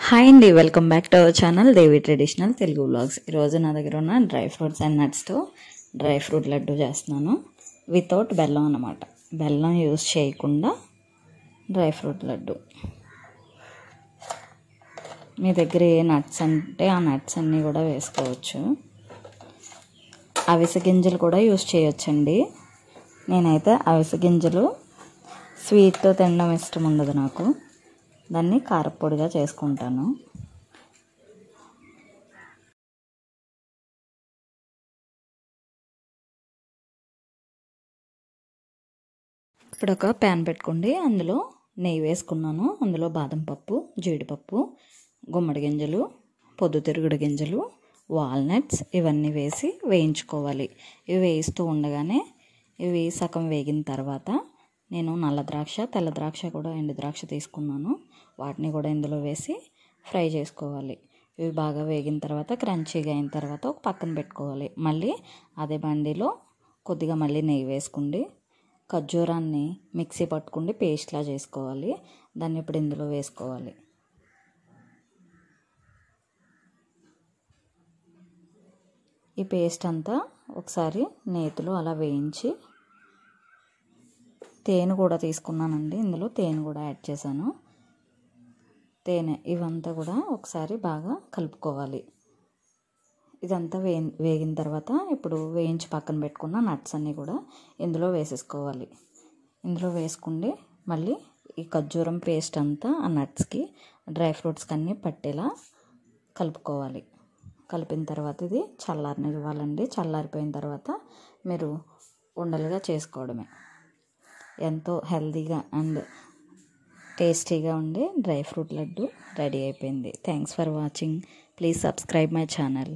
Hi అండి, welcome back to our channel Devi traditional Telugu vlogs. ఈరోజు నా దగ్గర ఉన్న డ్రై ఫ్రూట్స్ అండ్ నట్స్తో డ్రై ఫ్రూట్ లడ్డు చేస్తున్నాను. వితౌట్ బెల్లం అన్నమాట. బెల్లం యూజ్ చేయకుండా డ్రై ఫ్రూట్ లడ్డు. మీ దగ్గర ఏ నట్స్ అంటే ఆ నట్స్ అన్నీ కూడా వేసుకోవచ్చు. అవిసె గింజలు కూడా యూజ్ చేయొచ్చండి. నేనైతే అవిసె గింజలు స్వీట్తో తినడం ఇష్టం ఉండదు నాకు. దాన్ని కారపొడిగా చేసుకుంటాను. ఇప్పుడు ఒక ప్యాన్ పెట్టుకోండి. అందులో నెయ్యి వేసుకున్నాను. అందులో బాదం పప్పు, జీడిపప్పు, గుమ్మడి గింజలు, పొద్దుతిరుగుడు గింజలు, వాల్నట్స్ ఇవన్నీ వేసి వేయించుకోవాలి. ఇవి వేయిస్తూ ఉండగానే ఇవి సగం వేగిన తర్వాత నేను నల్ల ద్రాక్ష, తెల్ల ద్రాక్ష కూడా ఎండు ద్రాక్ష తీసుకున్నాను. వాటిని కూడా ఇందులో వేసి ఫ్రై చేసుకోవాలి. ఇవి బాగా వేగిన తర్వాత క్రంచీగా అయిన తర్వాత ఒక పక్కన పెట్టుకోవాలి. మళ్ళీ అదే బండిలో కొద్దిగా మళ్ళీ నెయ్యి వేసుకోండి. ఖర్జూరాన్ని మిక్సీ పట్టుకుండి పేస్ట్లా చేసుకోవాలి. దాన్ని ఇప్పుడు ఇందులో వేసుకోవాలి. ఈ పేస్ట్ అంతా ఒకసారి నేతిలో అలా వేయించి తేనె కూడా తీసుకున్నానండి. ఇందులో తేనె కూడా యాడ్ చేశాను. తేనె ఇవంతా కూడా ఒకసారి బాగా కలుపుకోవాలి. ఇదంతా వేగిన తర్వాత ఇప్పుడు వేయించి పక్కన పెట్టుకున్న నట్స్ అన్నీ కూడా ఇందులో వేసేసుకోవాలి. ఇందులో వేసుకుండి మళ్ళీ ఈ ఖర్జూరం పేస్ట్ అంతా ఆ నట్స్కి, డ్రై ఫ్రూట్స్కి అన్నీ పట్టేలా కలుపుకోవాలి. కలిపిన తర్వాత ఇది చల్లారనివ్వాలండి. చల్లారిపోయిన తర్వాత మీరు ఉండలుగా చేసుకోవడమే. ఎంతో హెల్తీగా అండ్ టేస్టీగా ఉండే డ్రై ఫ్రూట్ లడ్డు రెడీ అయిపోయింది. Thanks for watching. Please subscribe my channel.